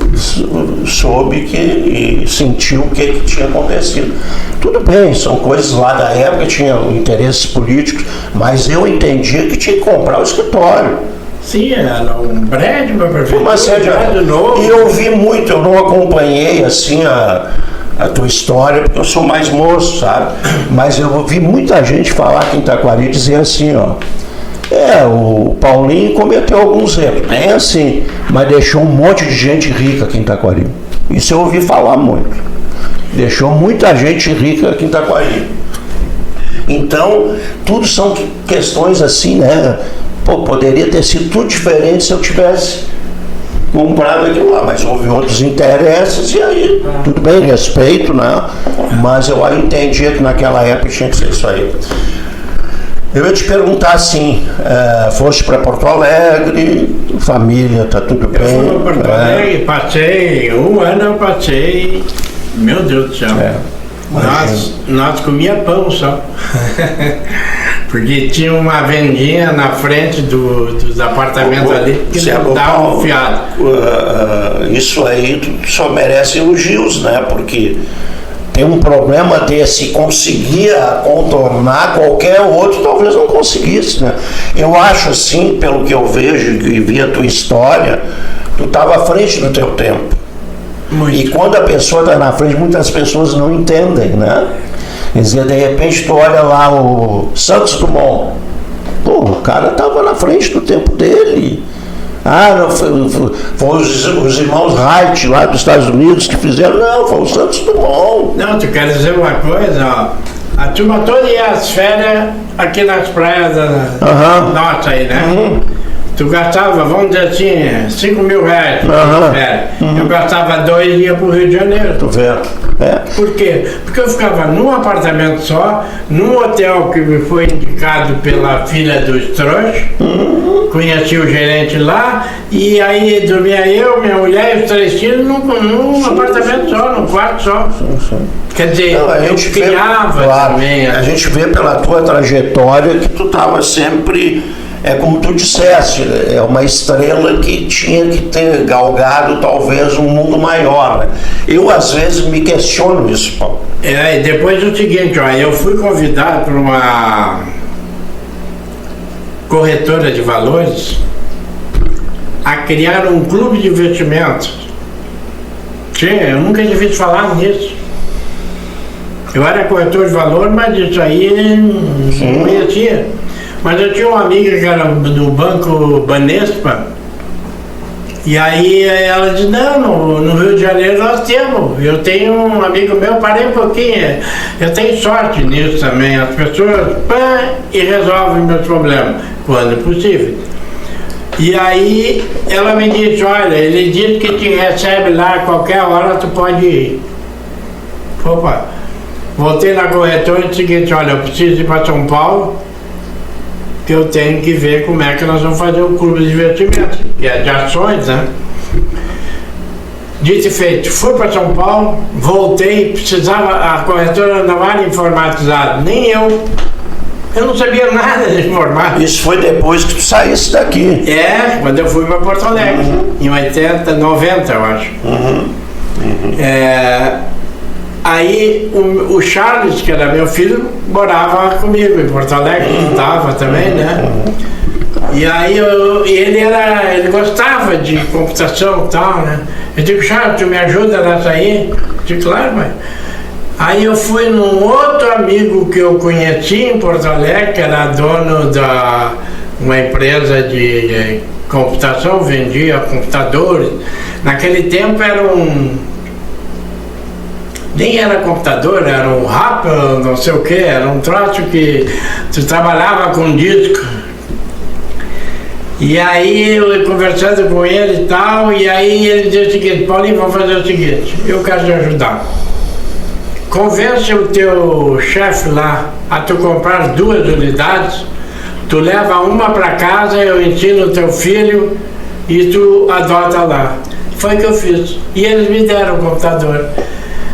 [SPEAKER 1] soube e sentiu o que tinha acontecido. Tudo bem, são coisas lá da época, tinham interesses políticos, mas eu entendia que tinha que comprar o escritório.
[SPEAKER 2] Sim, era um prédio para prefeitura,
[SPEAKER 1] uma série novo. E eu vi muito, eu não acompanhei assim a tua história, porque eu sou mais moço, sabe? Mas eu ouvi muita gente falar aqui em Taquari, dizer assim, ó, o Paulinho cometeu alguns erros, é assim, mas deixou um monte de gente rica aqui em Taquari. Isso eu ouvi falar muito. Deixou muita gente rica aqui em Taquari. Então, tudo são questões assim, né? Pô, poderia ter sido tudo diferente se eu tivesse comprado aquilo lá, mas houve outros interesses, e aí, tudo bem, respeito, né? Mas eu entendia que naquela época tinha que ser isso aí. Eu ia te perguntar assim, foste para Porto Alegre, família, tá tudo bem?
[SPEAKER 2] Eu fui para Porto Alegre, passei, 1 ano eu passei, meu Deus do céu, nós comia pão só, porque tinha uma vendinha na frente dos apartamentos ali, que não dava um fiado.
[SPEAKER 1] Isso aí só merece elogios, né, porque tem um problema desse, conseguia contornar, qualquer outro talvez não conseguisse, né? Eu acho assim, pelo que eu vejo e vi a tua história, tu estava à frente do teu tempo. Muito. E quando a pessoa está na frente, muitas pessoas não entendem, né? Quer dizer, de repente tu olha lá o Santos Dumont, pô, o cara estava na frente do tempo dele. Não, foi os irmãos Wright lá dos Estados Unidos que fizeram. Não, foi o Santos Dumont.
[SPEAKER 2] Não, tu quer dizer uma coisa, ó. A turma toda ia às férias aqui nas praias da nossa aí, né? Tu gastava, vamos dizer assim, 5 mil reais. Eu gastava 2 e ia para o Rio de Janeiro.
[SPEAKER 1] Tô vendo. É.
[SPEAKER 2] Por quê? Porque eu ficava num apartamento só, num hotel que me foi indicado pela filha do Stroche, conheci o gerente lá, e aí dormia eu, minha mulher e os 3 filhos num apartamento só, num quarto só. Quer dizer, eu criava também.
[SPEAKER 1] A gente vê pela tua trajetória que tu estava sempre... como tu disseste, é uma estrela que tinha que ter galgado talvez um mundo maior. Né? Eu às vezes me questiono isso, Paulo.
[SPEAKER 2] E depois o seguinte, ó, eu fui convidado por uma corretora de valores a criar um clube de investimentos. Eu nunca tinha visto falar nisso. Eu era corretor de valor, mas isso aí não conhecia. Mas eu tinha uma amiga que era do Banco Banespa, e aí ela disse, não, no Rio de Janeiro nós temos. Eu tenho um amigo meu, parei um pouquinho, eu tenho sorte nisso também, as pessoas e resolvem meus problemas, quando possível. E aí ela me disse, olha, ele disse que te recebe lá a qualquer hora, tu pode ir. Opa, voltei na corretora e disse o seguinte, olha, eu preciso ir para São Paulo, que eu tenho que ver como é que nós vamos fazer o clube de investimentos, que é de ações, né? Dito e feito, fui para São Paulo, voltei, precisava, a corretora não era informatizada, nem eu não sabia nada de informática.
[SPEAKER 1] Isso foi depois que tu saísse daqui.
[SPEAKER 2] Quando eu fui para Porto Alegre, em 80, 90, eu acho. Aí o Charles, que era meu filho, morava comigo em Porto Alegre, estava também, né? E aí ele gostava de computação e tal, né? Eu digo, Charles, tu me ajuda nessa aí? Eu digo, claro, mas... Aí eu fui num outro amigo que eu conheci em Porto Alegre, que era dono da uma empresa de computação, vendia computadores. Naquele tempo era nem era computador, era um rap, não sei o que, era um troço que tu trabalhava com disco. E aí eu conversando com ele e tal, e aí ele disse o seguinte, Paulinho, vamos fazer o seguinte, eu quero te ajudar. Convence o teu chefe lá a tu comprar 2 unidades, tu leva uma para casa, eu ensino o teu filho e tu adota lá. Foi o que eu fiz. E eles me deram o computador.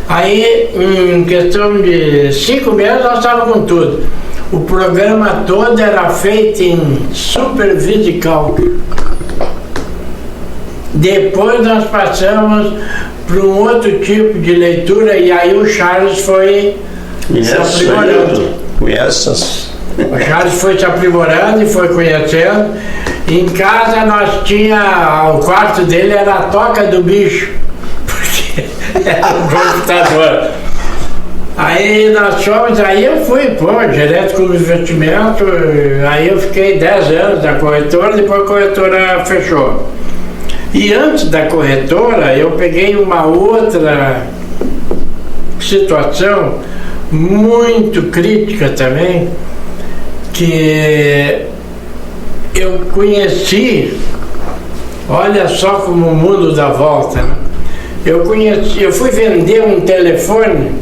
[SPEAKER 2] Aí, em questão de 5 meses, nós estávamos com tudo. O programa todo era feito em Super Visical. Depois nós passamos para um outro tipo de leitura e aí o Charles foi se aprimorando. O Charles foi se aprimorando e foi conhecendo. Em casa nós tinha, o quarto dele era a toca do bicho, porque era um computador. Aí nós fomos, aí eu fui, direto com o investimento, aí eu fiquei 10 anos na corretora, depois a corretora fechou. E antes da corretora, eu peguei uma outra situação muito crítica também, que eu conheci, olha só como o mundo dá volta, né? Eu fui vender um telefone,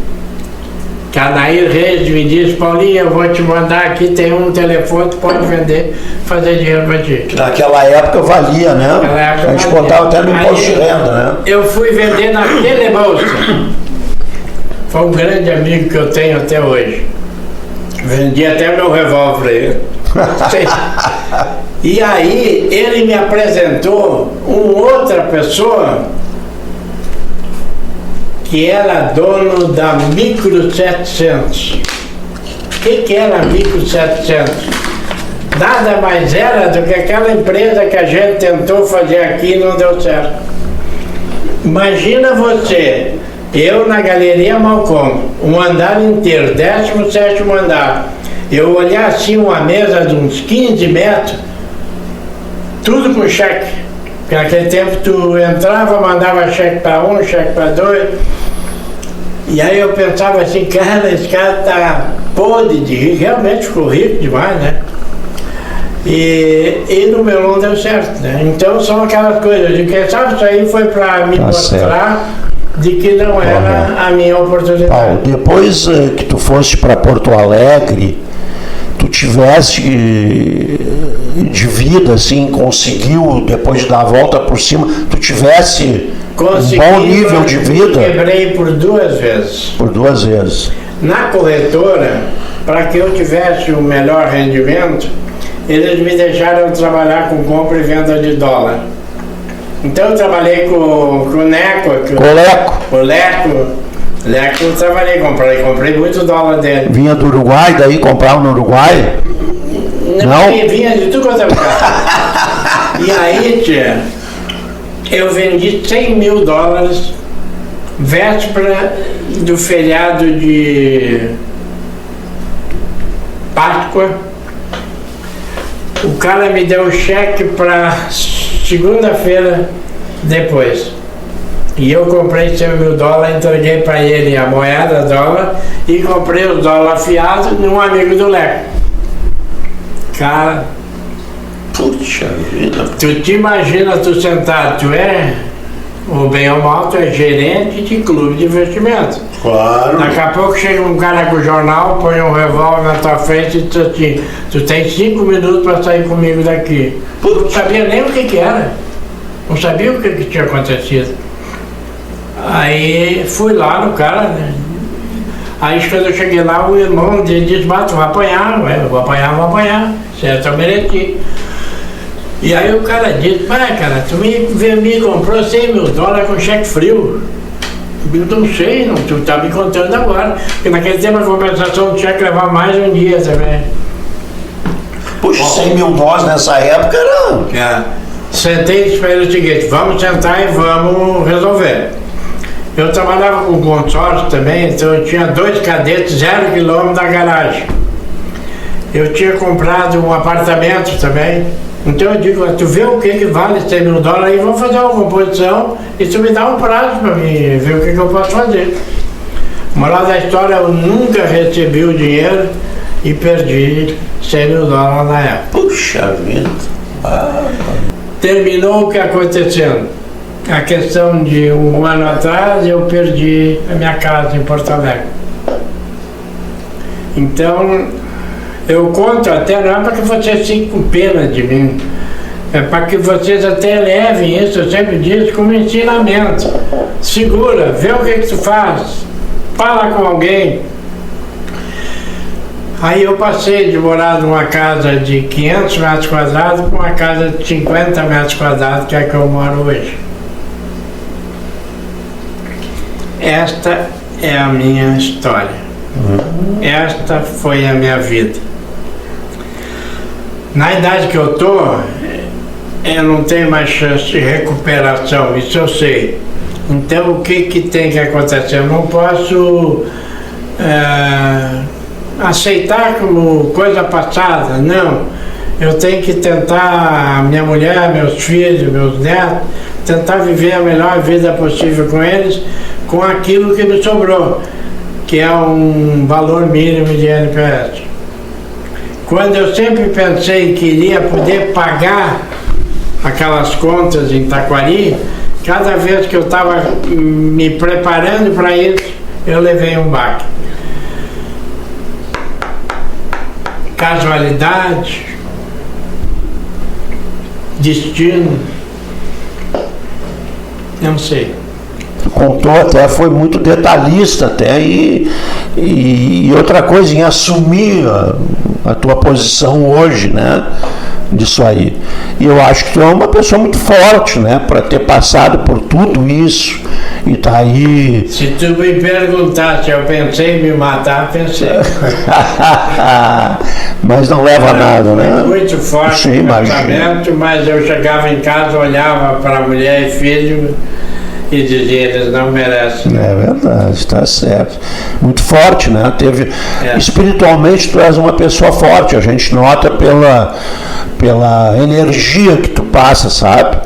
[SPEAKER 2] que a Nair Reis me disse, Paulinho, eu vou te mandar aqui, tem um telefone, tu pode vender, fazer dinheiro pra ti.
[SPEAKER 1] Naquela época valia, né? A gente botava até no imposto de renda, né? Eu
[SPEAKER 2] fui vender na Telebolsa. Foi um grande amigo que eu tenho até hoje. Vendi até meu revólver pra ele. E aí ele me apresentou uma outra pessoa que era dono da Micro 700. O que era a Micro 700? Nada mais era do que aquela empresa que a gente tentou fazer aqui e não deu certo. Imagina você, eu na Galeria Malcom, um andar inteiro, 17º andar, eu olhar assim uma mesa de uns 15 metros, tudo com cheque. Porque naquele tempo tu entrava, mandava cheque para um, cheque para 2. E aí eu pensava assim, cara, esse cara tá podre de rico, realmente ficou rico demais, né? E no meu não deu certo, né? Então são aquelas coisas de que, sabe, isso aí foi para me mostrar de que não era a minha oportunidade.
[SPEAKER 1] Paulo, depois que tu foste para Porto Alegre, tu tiveste de vida, assim, conseguiu, depois de dar a volta por cima, tu tivesse um bom nível de vida?
[SPEAKER 2] Quebrei por 2 vezes.
[SPEAKER 1] Por 2 vezes.
[SPEAKER 2] Na corretora, para que eu tivesse o melhor rendimento, eles me deixaram trabalhar com compra e venda de dólar. Então eu trabalhei com o Neco. Com o Leco. Leco eu trabalhei, comprei muito dólar dele.
[SPEAKER 1] Vinha do Uruguai, daí comprava no Uruguai? Não?
[SPEAKER 2] Vinha de tudo quanto é lugar. E aí, tia, eu vendi $100 mil, véspera do feriado de Páscoa. O cara me deu o cheque para segunda-feira depois. E eu comprei $100 mil, entreguei para ele a moeda, dólar, e comprei os dólares afiados num amigo do Leco. Cara,
[SPEAKER 1] puxa vida.
[SPEAKER 2] Tu te imagina tu sentado, tu é, ou bem ou mal, tu é gerente de clube de investimento.
[SPEAKER 1] Claro.
[SPEAKER 2] Daqui a pouco chega um cara com o jornal, põe um revólver na tua frente e diz assim, tu tem 5 minutos para sair comigo daqui. Não sabia nem o que era. Não sabia o que tinha acontecido. Aí fui lá no cara, né? Aí quando eu cheguei lá, o irmão dele disse, tu vai apanhar, eu vou apanhar, certo, eu mereci. E aí o cara disse, cara, tu me comprou $100 mil com cheque frio. Eu não sei, não, tu tá me contando agora. Porque naquele tempo a compensação do cheque levava mais de um dia também.
[SPEAKER 1] Puxa, $100 mil nessa época era...
[SPEAKER 2] Sentei e disse para ele o seguinte, vamos sentar e vamos resolver. Eu trabalhava com consórcio também, então eu tinha 2 cadetes 0 quilômetro da garagem. Eu tinha comprado um apartamento também. Então eu digo, tu vê o que vale $100 mil e vamos fazer uma composição e tu me dá um prazo para mim ver o que eu posso fazer. Moral da história, eu nunca recebi o dinheiro e perdi $100 mil na época.
[SPEAKER 1] Puxa vida!
[SPEAKER 2] Terminou o que aconteceu? A questão de um ano atrás eu perdi a minha casa em Porto Alegre. Então eu conto até, não é para que vocês fiquem com pena de mim, é para que vocês até levem isso, eu sempre disse, como ensinamento. Segura, vê o que tu faz, fala com alguém. Aí eu passei de morar numa casa de 500 metros quadrados para uma casa de 50 metros quadrados, que é que eu moro hoje. Esta é a minha história. Esta foi a minha vida. Na idade que eu não tenho mais chance de recuperação, isso eu sei. Então o que tem que acontecer? Eu não posso aceitar como coisa passada, não. Eu tenho que tentar, minha mulher, meus filhos, meus netos, tentar viver a melhor vida possível com eles, com aquilo que me sobrou, que é um valor mínimo de NPS. Quando eu sempre pensei que iria poder pagar aquelas contas em Taquari, cada vez que eu estava me preparando para isso, eu levei um baque. Casualidade, destino, não sei.
[SPEAKER 1] Contou até, foi muito detalhista até, e outra coisa, em assumir a tua posição hoje, né, disso aí. E eu acho que tu é uma pessoa muito forte, né, para ter passado por tudo isso e tá aí.
[SPEAKER 2] Se tu me perguntar se eu pensei em me matar, pensei.
[SPEAKER 1] Mas não leva a nada, né?
[SPEAKER 2] Muito forte o pensamento, mas eu chegava em casa, olhava para mulher e filho e dizia, eles não merecem.
[SPEAKER 1] É verdade, está certo. Muito forte, né? Espiritualmente tu és uma pessoa forte, a gente nota pela energia que tu passa, sabe?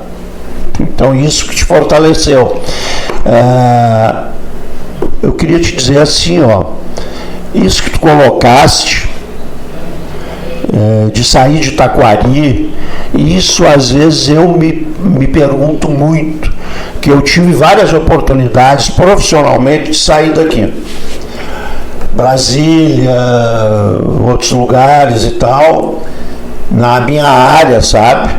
[SPEAKER 1] Então isso que te fortaleceu. Eu queria te dizer assim, ó, isso que tu colocaste, de sair de Taquari. E isso às vezes eu me pergunto muito, que eu tive várias oportunidades profissionalmente de sair daqui. Brasília, outros lugares e tal, na minha área, sabe?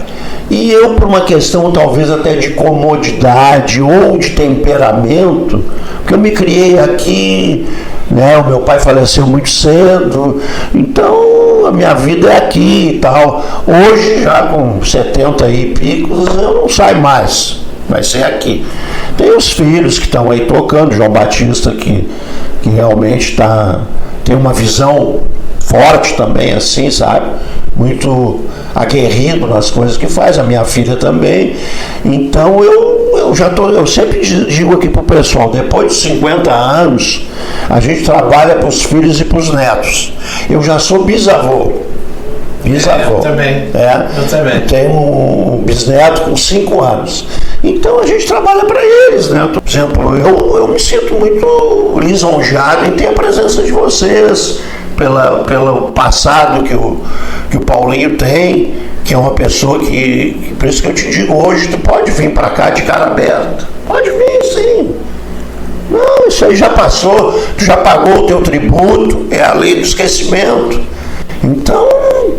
[SPEAKER 1] E eu, por uma questão talvez até de comodidade ou de temperamento, porque eu me criei aqui, né? O meu pai faleceu muito cedo, então a minha vida é aqui e tal. Hoje, já com 70 e picos, eu não saio mais, vai ser aqui. Tem os filhos que estão aí tocando, João Batista, que realmente tem uma visão forte também, assim, sabe? Muito aguerrido nas coisas que faz, a minha filha também. Então eu sempre digo aqui pro pessoal, depois de 50 anos, a gente trabalha para os filhos e para os netos. Eu já sou bisavô. Eu também. Eu também. Tenho um bisneto com 5 anos. Então a gente trabalha para eles, né? Por exemplo, eu me sinto muito lisonjeado em ter a presença de vocês, pelo passado que o Paulinho tem, que é uma pessoa que, por isso que eu te digo hoje, tu pode vir para cá de cara aberta. Pode vir, sim. Não, isso aí já passou, tu já pagou o teu tributo, é a lei do esquecimento. Então,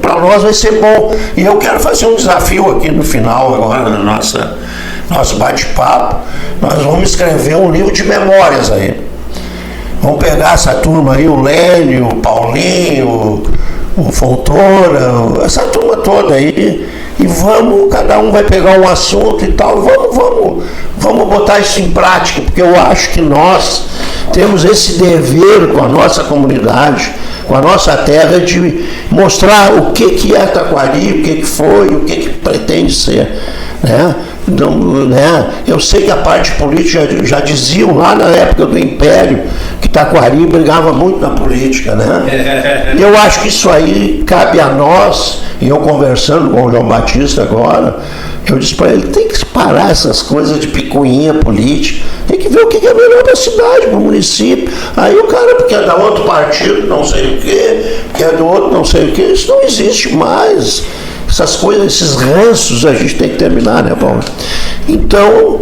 [SPEAKER 1] para nós vai ser bom. E eu quero fazer um desafio aqui no final, agora, no nosso bate-papo. Nós vamos escrever um livro de memórias aí. Vamos pegar essa turma aí, o Lênio, o Paulinho, o Fontoura, essa turma toda aí, e cada um vai pegar um assunto e tal, vamos botar isso em prática, porque eu acho que nós temos esse dever com a nossa comunidade, com a nossa terra, de mostrar o que é Taquari, o que foi, o que pretende ser, né? Então, né? Eu sei que a parte política já diziam lá na época do Império que Taquari brigava muito na política, né? E eu acho que isso aí cabe a nós, e eu conversando com o João Batista agora, eu disse para ele, tem que parar essas coisas de picuinha política, tem que ver o que é melhor para a cidade, para o município. Aí o cara, porque é da outro partido, não sei o quê, que é do outro não sei o quê, isso não existe mais. Essas coisas, esses ranços a gente tem que terminar, né, Paulo? Então,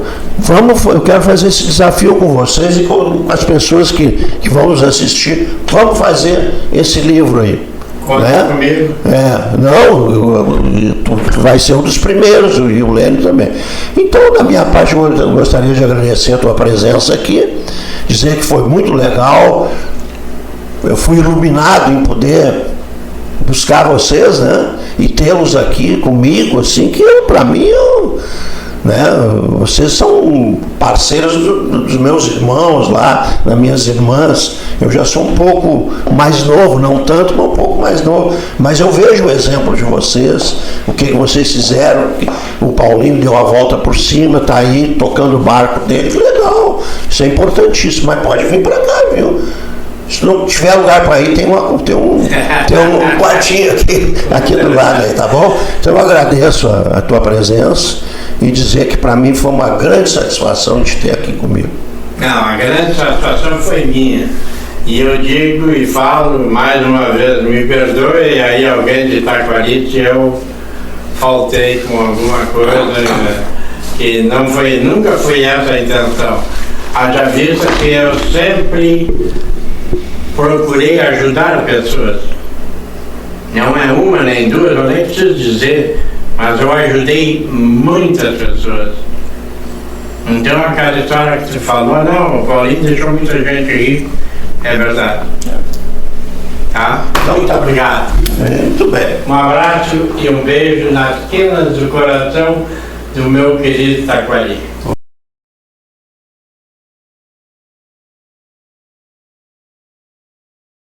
[SPEAKER 1] eu quero fazer esse desafio com vocês e com as pessoas que vão nos assistir. Vamos fazer esse livro aí.
[SPEAKER 2] Conta comigo.
[SPEAKER 1] Tu vai ser um dos primeiros, e o Lênio também. Então, da minha parte, eu gostaria de agradecer a tua presença aqui, dizer que foi muito legal. Eu fui iluminado em poder buscar vocês, né? E tê-los aqui comigo, assim, que para mim, né? Vocês são parceiros dos meus irmãos lá, das minhas irmãs. Eu já sou um pouco mais novo, não tanto, mas um pouco mais novo. Mas eu vejo o exemplo de vocês, o que vocês fizeram. O Paulinho deu a volta por cima, tá aí tocando o barco dele. Que legal, isso é importantíssimo, mas pode vir para cá, viu? Se não tiver lugar para ir, tem um quartinho aqui do lado aí, tá bom? Então eu agradeço a tua presença e dizer que para mim foi uma grande satisfação de ter aqui comigo.
[SPEAKER 2] Não, a grande satisfação foi minha. E eu digo e falo mais uma vez, me perdoe aí alguém de Taquari se eu faltei com alguma coisa que nunca foi essa a intenção. Haja vista que eu sempre procurei ajudar pessoas. Não é uma nem duas, eu nem preciso dizer, mas eu ajudei muitas pessoas. Então aquela história que você falou, não, o Paulinho deixou muita gente rir, é verdade. Tá? Muito obrigado.
[SPEAKER 1] Muito bem.
[SPEAKER 2] Um abraço e um beijo nas quinas do coração do meu querido Taquari.